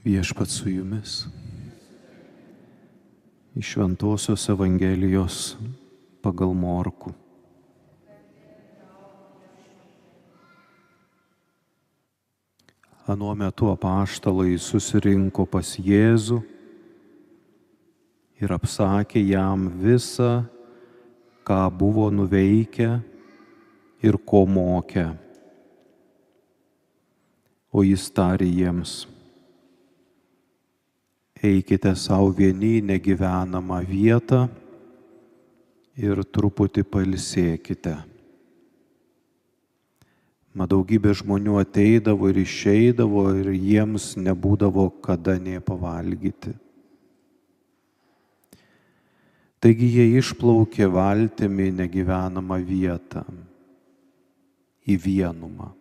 Viešpats su jumis. Iš Šventosios Evangelijos pagal Morkų. Anuo metu apaštalai susirinko pas Jėzų ir apsakė jam visą, ką buvo nuveikę ir ko mokę. O jis tarė jiems: eikite savo vieni į negyvenamą vietą ir truputį pailsėkite. Mat daugybė žmonių ateidavo ir išeidavo ir jiems nebūdavo kada nė pavalgyti. Taigi jie išplaukė valtimi į negyvenamą vietą, į vienumą.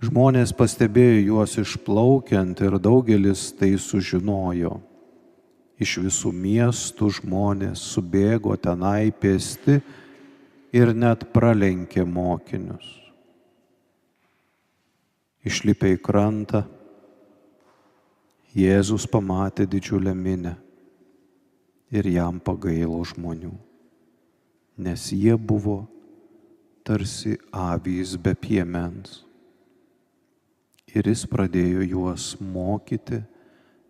Žmonės pastebėjo juos išplaukiant ir daugelis tai sužinojo. Iš visų miestų žmonės subėgo tenai pėsti ir net pralenkė mokinius. Išlipę į krantą, Jėzus pamatė didžiulę minią ir jam pagailo žmonių, nes jie buvo tarsi avys be piemens. Ir jis pradėjo juos mokyti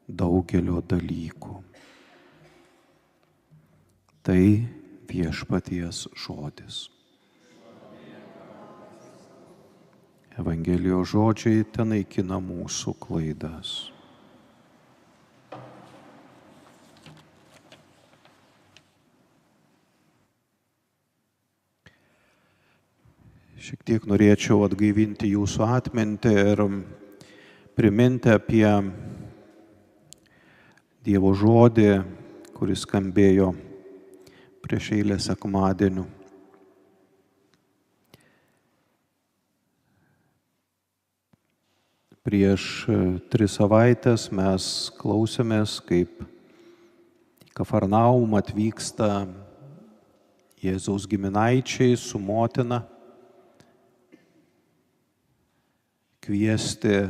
daugelio dalykų. Tai Viešpaties žodis. Evangelijos žodžiai tenaikina mūsų klaidas. Šiek tiek norėčiau atgaivinti jūsų atmintį ir priminti apie Dievo žodį, kuris skambėjo prieš eilę sekmadienių. Prieš 3 savaitės mes klausėmės, kaip į Kafarnaumą atvyksta Jėzaus giminaičiai su motina kviesti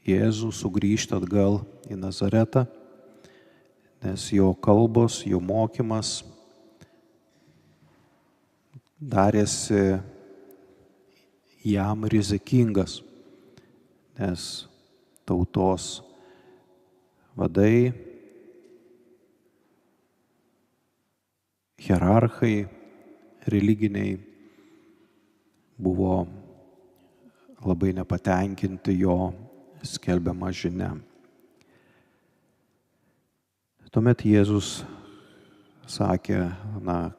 Jėzų sugrįžti atgal į Nazaretą, nes jo kalbos, jo mokymas darėsi jam rizikingas, nes tautos vadai, hierarchai religiniai buvo labai nepatenkinti jo skelbiama žinia. Tuomet Jėzus sakė,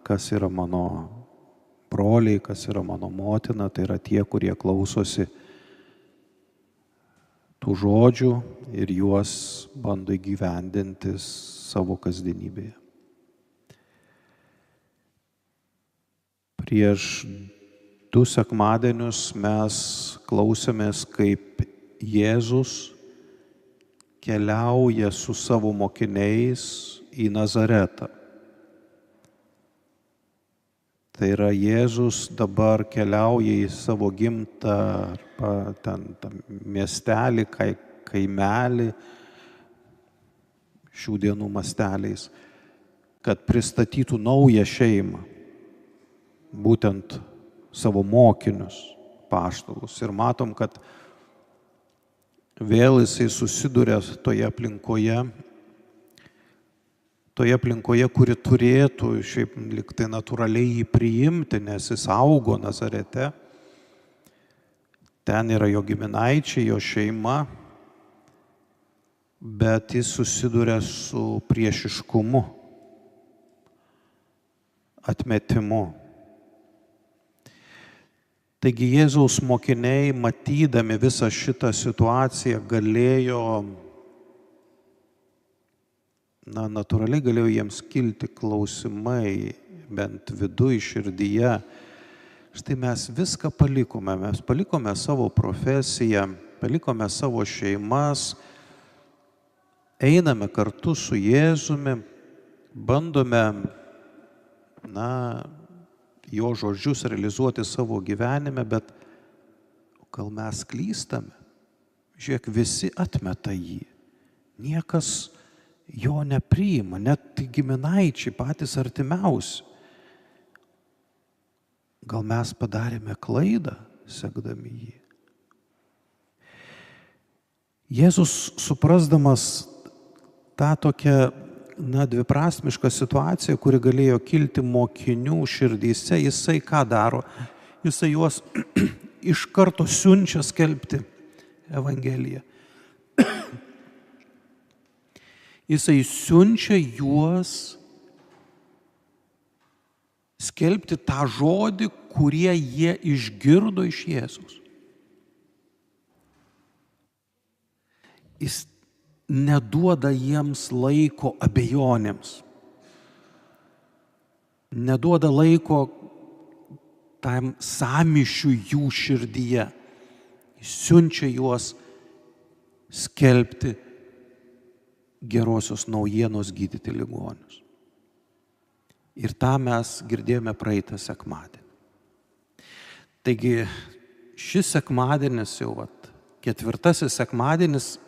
kas yra mano broliai, kas yra mano motina, tai yra tie, kurie klausosi tų žodžių ir juos bando įgyvendinti savo kasdienybėje. Prieš 2 sekmadienius mes klausėmės, kaip Jėzus keliauja su savo mokiniais į Nazaretą. Tai yra, Jėzus dabar keliauja į savo gimtą miestelį, kaimelį, šių dienų masteliais, kad pristatytų naują šeimą, būtent savo mokinius, apaštalus. Ir matom, kad vėl jisai susiduria toje aplinkoje, kuri turėtų šiaip liktai natūraliai jį priimti, nes jis augo Nazarete. Ten yra jo giminaičiai, jo šeima, bet jis susiduria su priešiškumu, atmetimu. Taigi Jėzaus mokiniai, matydami visą šitą situaciją, natūraliai galėjo jiems kilti klausimai, bent viduj, širdyje. Štai mes viską palikome savo profesiją, palikome savo šeimas, einame kartu su Jėzumi, bandome, jo žodžius realizuoti savo gyvenime, bet gal mes klystame. Žiūrėk, visi atmeta jį. Niekas jo nepriima, net giminaičiai patys artimiausi. Gal mes padarėme klaidą, sekdami jį. Jėzus, suprasdamas tą tokią, dviprasmišką situaciją, kuri galėjo kilti mokinių širdyse, jisai ką daro? Jisai juos iš karto siunčia skelbti Evangeliją. Jisai siunčia juos skelbti tą žodį, kurie jie išgirdo iš Jėzaus. Jis neduoda jiems laiko abejonėms. Neduoda laiko tam sąmyšiui jų širdyje. Jis siunčia juos skelbti gerosios naujienos, gydyti ligonius. Ir tą mes girdėjome praeitą sekmadienį. Taigi šis sekmadienis jau, 4. sekmadienis,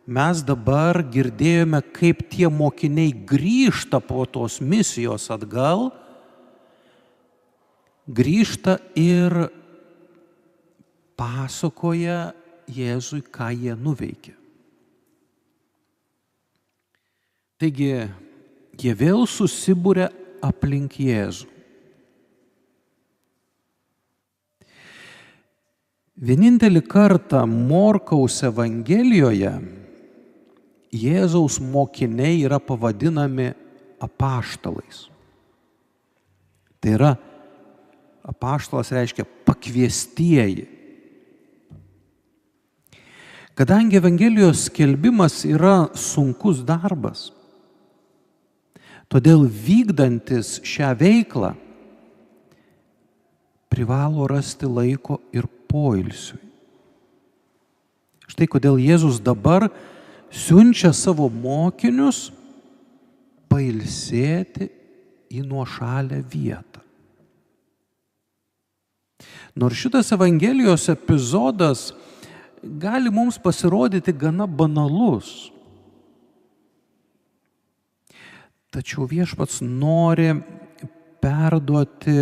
mes dabar girdėjome, kaip tie mokiniai grįžta po tos misijos atgal, grįžta ir pasakoja Jėzui, ką jie nuveikė. Taigi, jie vėl susibūrė aplink Jėzų. Vienintelį kartą Morkaus Evangelijoje Jėzaus mokiniai yra pavadinami apaštalais. Tai yra, apaštalas reiškia pakviestieji. Kadangi Evangelijos skelbimas yra sunkus darbas, todėl vykdantis šią veiklą privalo rasti laiko ir poilsiui. Štai kodėl Jėzus dabar siunčia savo mokinius pailsėti į nuošalę vietą. Nors šitas Evangelijos epizodas gali mums pasirodyti gana banalus, tačiau Viešpats nori perduoti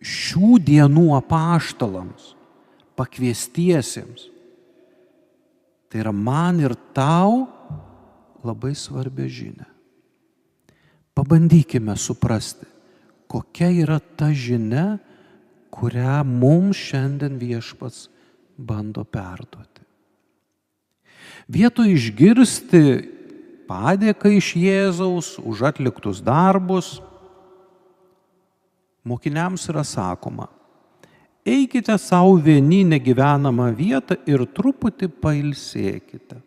šių dienų apaštalams, pakviestiesiems. Tai yra man ir tau labai svarbi žinia. Pabandykime suprasti, kokia yra ta žinia, kurią mums šiandien Viešpats bando perduoti. Vietoj išgirsti padėką iš Jėzaus už atliktus darbus, mokiniams yra sakoma: eikite savo vieni negyvenamą vietą ir truputį pailsėkite.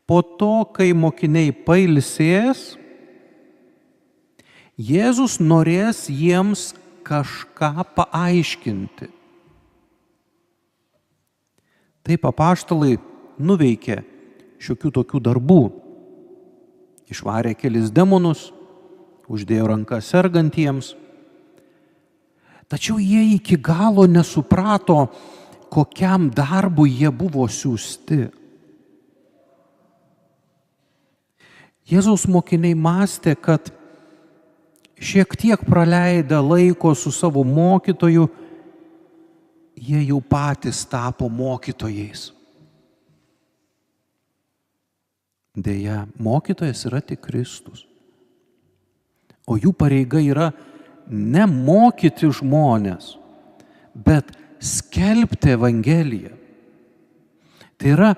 Po to, kai mokiniai pailsės, Jėzus norės jiems kažką paaiškinti. Taip apaštalai nuveikė šiokių tokių darbų. Išvarė kelis demonus, uždėjo rankas sergantiems. Tačiau jie iki galo nesuprato, kokiam darbui jie buvo siųsti. Jėzaus mokiniai mąstė, kad šiek tiek praleidę laiko su savo mokytoju, jie jau patys tapo mokytojais. Deja, mokytojas yra tik Kristus. O jų pareiga yra ne mokyti žmonės, bet skelbti Evangeliją. Tai yra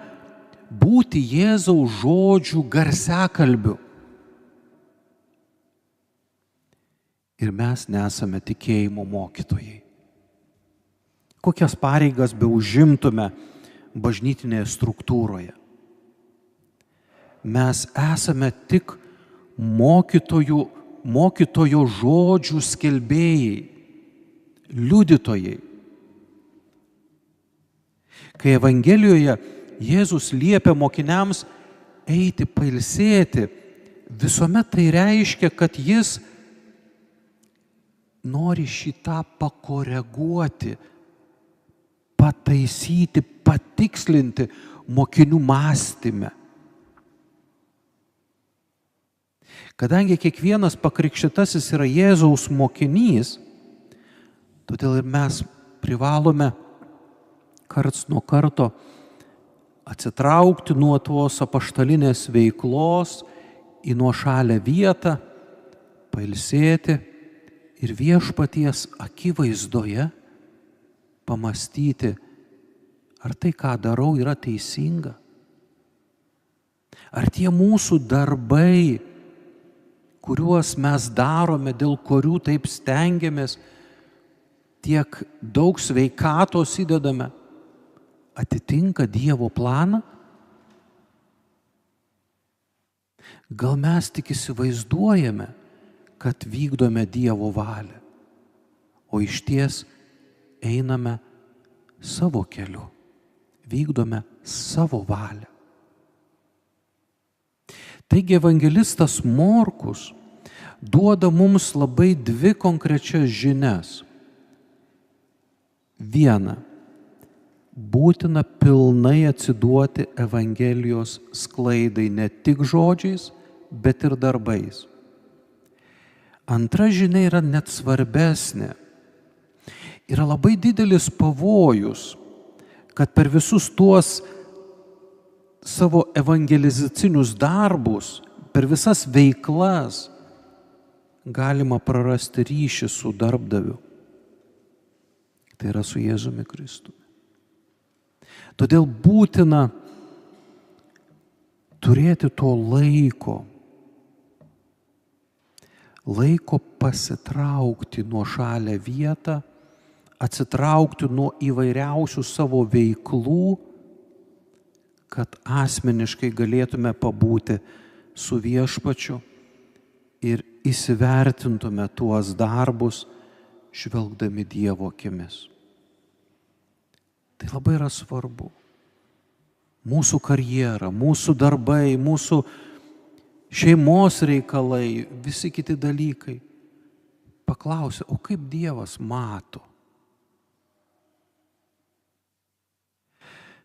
būti Jėzaus žodžių garsiakalbiu. Ir mes nesame tikėjimo mokytojai. Kokias pareigas beužimtume bažnytinėje struktūroje. Mes esame tik mokytojo žodžių skelbėjai, liudytojai. Kai Evangelijoje Jėzus liepia mokiniams eiti pailsėti, visuomet tai reiškia, kad jis nori šitą pakoreguoti, pataisyti, patikslinti mokinių mąstyme. Kadangi kiekvienas pakrikštytasis yra Jėzaus mokinys, todėl ir mes privalome karts nuo karto atsitraukti nuo tos apaštalinės veiklos į nuošalę vietą, pailsėti ir viešpaties akivaizdoje pamastyti, ar tai, ką darau, yra teisinga. Ar tie mūsų darbai, kuriuos mes darome, dėl kurių taip stengiamės, tiek daug sveikatos įdedame, atitinka Dievo planą? Gal mes tik įsivaizduojame, kad vykdome Dievo valią, o išties einame savo keliu, vykdome savo valią. Taigi evangelistas Morkus duoda mums labai dvi konkrečias žinias. Viena, būtina pilnai atsiduoti Evangelijos sklaidai ne tik žodžiais, bet ir darbais. Antra žinia yra net svarbesnė. Yra labai didelis pavojus, kad per visus tuos savo evangelizacinius darbus, per visas veiklas galima prarasti ryšį su darbdaviu. Tai yra su Jėzumi Kristumi. Todėl būtina turėti to laiko pasitraukti nuo šalia vietą, atsitraukti nuo įvairiausių savo veiklų, kad asmeniškai galėtume pabūti su viešpačiu ir įsivertintume tuos darbus, žvelgdami Dievo akimis. Tai labai yra svarbu. Mūsų karjera, mūsų darbai, mūsų šeimos reikalai, visi kiti dalykai. Paklausia, o kaip Dievas mato?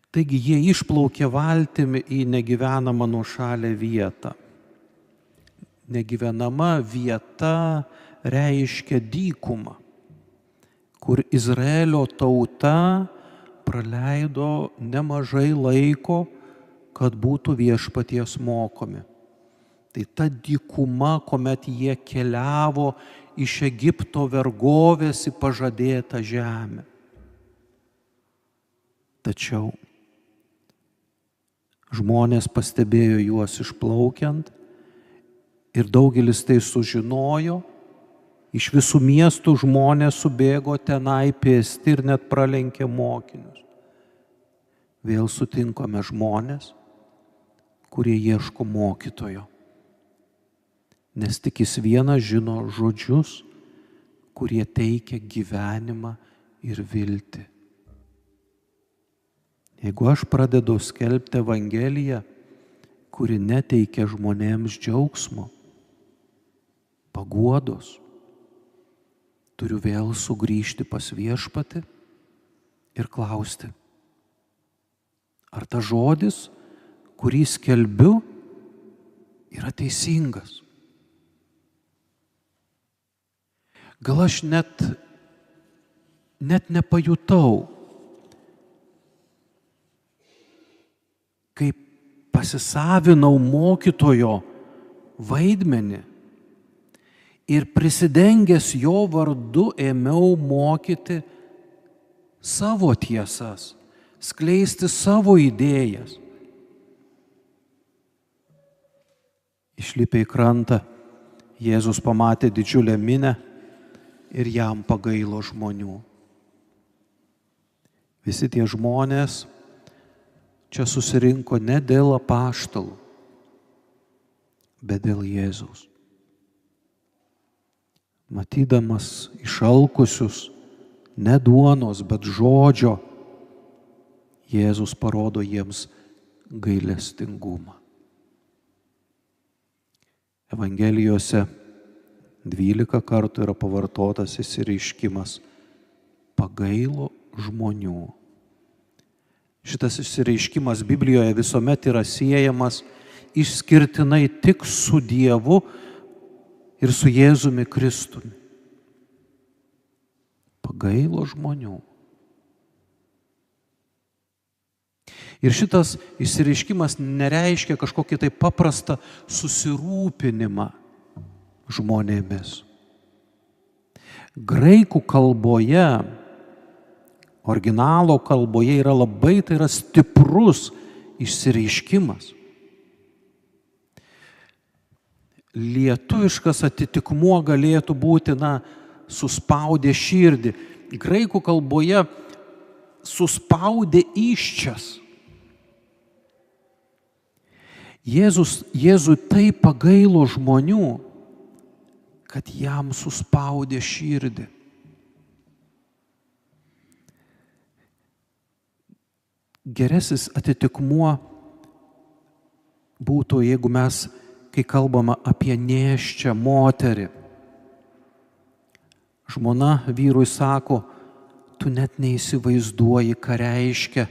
Taigi jie išplaukė valtimi į negyvenamą nuošalę vietą. Negyvenama vieta reiškia dykumą, kur Izraelio tauta praleido nemažai laiko, kad būtų viešpaties mokomi. Tai ta dykuma, kuomet jie keliavo iš Egipto vergovės į pažadėtą žemę. Tačiau žmonės pastebėjo juos išplaukiant ir daugelis tai sužinojo. Iš visų miestų žmonės subėgo tenai pėsti ir net pralenkė mokinius. Vėl sutinkame žmonės, kurie ieško mokytojo. Nes tik jis vienas žino žodžius, kurie teikia gyvenimą ir viltį. Jeigu aš pradedu skelbti Evangeliją, kuri neteikia žmonėms džiaugsmo, paguodos, turiu vėl sugrįžti pas viešpatį ir klausti, ar tas žodis, kurį skelbiu, yra teisingas. Gal aš net nepajutau, kaip pasisavinau mokytojo vaidmenį ir prisidengęs jo vardu ėmiau mokyti savo tiesas, skleisti savo idėjas. Išlipę į krantą, Jėzus pamatė didžiulę minią ir jam pagailo žmonių. Visi tie žmonės čia susirinko ne dėl apaštalų, bet dėl Jėzaus. Matydamas išalkusius ne duonos, bet žodžio, Jėzus parodo jiems gailestingumą. Evangelijose 12 kartų yra pavartotas išsireiškimas pagailo žmonių. Šitas išsireiškimas Biblijoje visuomet yra siejamas išskirtinai tik su Dievu ir su Jėzumi Kristumi. Pagailo žmonių. Ir šitas išsireiškimas nereiškia kažkokį tai paprastą susirūpinimą žmonėmis. Graikų kalboje, originalo kalboje yra stiprus išsireiškimas. Lietuviškas atitikmuo galėtų būti, suspaudė širdį. Graikų kalboje suspaudė įsčias. Jėzui taip pagailo žmonių, kad jam suspaudė širdį. Geresnis atitikmuo būtų, jeigu mes, kai kalbame apie nėščią moterį, žmona vyrui sako, tu net neįsivaizduoji, ką reiškia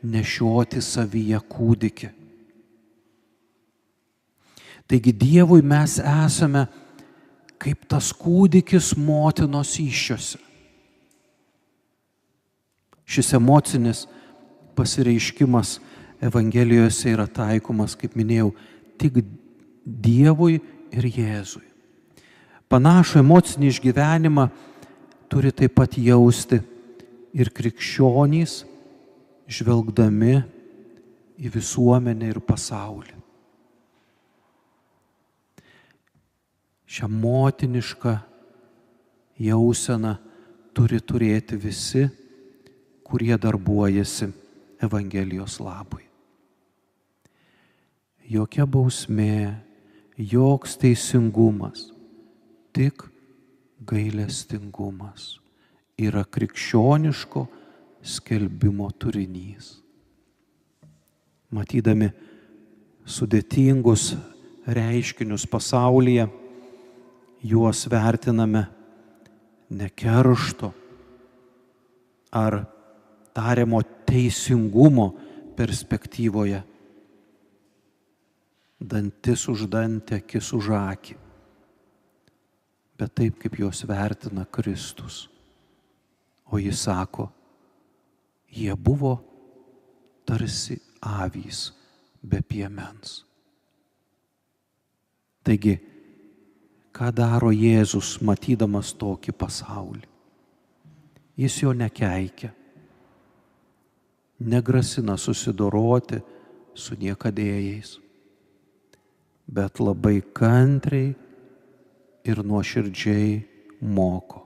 nešioti savyje kūdikį. Taigi Dievui mes esame kaip tas kūdikis motinos įsčiose. Šis emocinis pasireiškimas Evangelijose yra taikomas, kaip minėjau, tik Dievui ir Jėzui. Panašų emocinį išgyvenimą turi taip pat jausti ir krikščionys, žvelgdami į visuomenę ir pasaulį. Šią motinišką jauseną turi turėti visi, kurie darbuojasi Evangelijos labui. Jokia bausmė, joks teisingumas, tik gailestingumas yra krikščioniško skelbimo turinys. Matydami sudėtingus reiškinius pasaulyje, juos vertiname ne keršto ar tariamo teisingumo perspektyvoje, dantis už dantį, akis už akį, bet taip, kaip juos vertina Kristus. O jis sako, jie buvo tarsi avys be piemens. Taigi, ką daro Jėzus, matydamas tokį pasaulį? Jis jo nekeikia, negrasina susidoroti su niekadėjais, bet labai kantriai ir nuoširdžiai moko.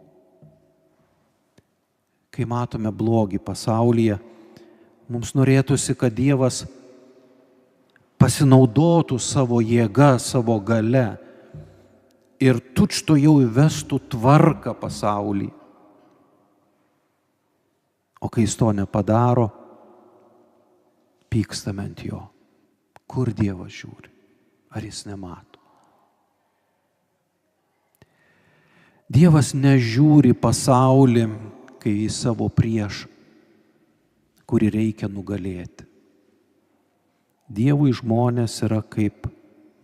Kai matome blogį pasaulyje, mums norėtųsi, kad Dievas pasinaudotų savo jėgą, savo galia ir tučtuojau įvestų tvarką pasaulį. O kai jis to nepadaro, pykstame ant jo. Kur Dievas žiūri? Ar jis nemato? Dievas nežiūri pasaulį, kai į savo priešą, kurį reikia nugalėti. Dievui žmonės yra kaip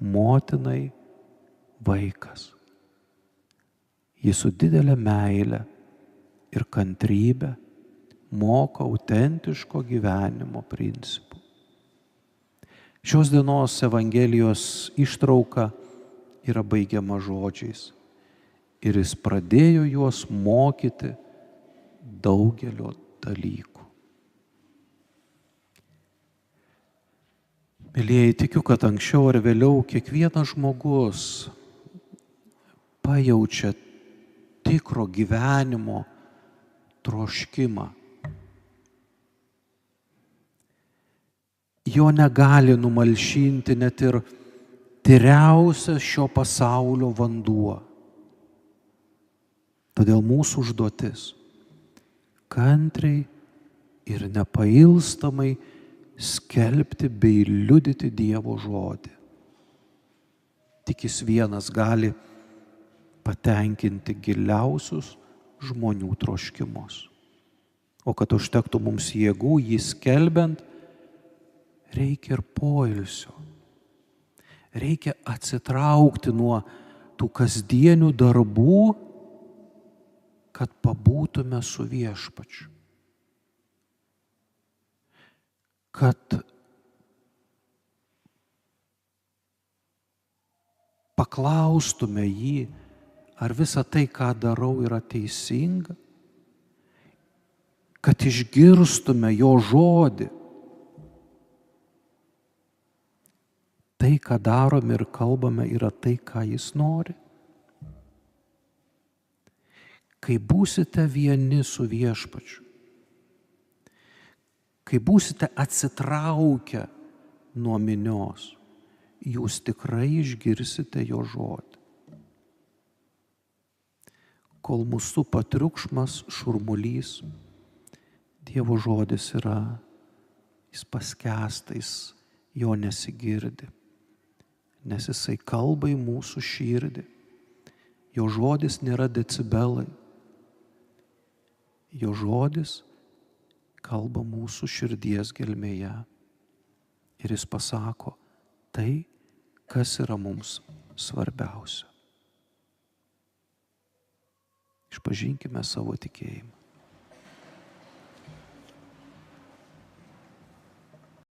motinai vaikas. Jis su didelė meile ir kantrybė moko autentiško gyvenimo principų. Šios dienos Evangelijos ištrauka yra baigiama žodžiais. Ir jis pradėjo juos mokyti daugelio dalykų. Mielieji, tikiu, kad anksčiau ar vėliau kiekvienas žmogus pajaučia tikro gyvenimo troškimą. Jo negali numalšinti net ir tyriausias šio pasaulio vanduo. Todėl mūsų užduotis kantriai ir nepailstamai skelbti bei liudyti Dievo žodį. Tik jis vienas gali patenkinti giliausius žmonių troškimus. O kad užtektų mums jėgų jį skelbiant, reikia ir poilsio. Reikia atsitraukti nuo tų kasdienių darbų, kad pabūtume su Viešpačiu. Kad paklaustume jį, ar visa tai, ką darau, yra teisinga, kad išgirstume jo žodį. Tai, ką darome ir kalbame, yra tai, ką jis nori. Kai būsite vieni su Viešpačiu, kai būsite atsitraukę nuo minios, jūs tikrai išgirsite jo žodį. Kol mūsų supa triukšmas, šurmulys, Dievo žodis yra, jis paskęsta, jis jo nesigirdi, nes jisai kalba į mūsų širdį. Jo žodis nėra decibelai. Jo žodis kalba mūsų širdies gelmėje. Ir jis pasako tai, kas yra mums svarbiausia. Išpažinkime savo tikėjimą.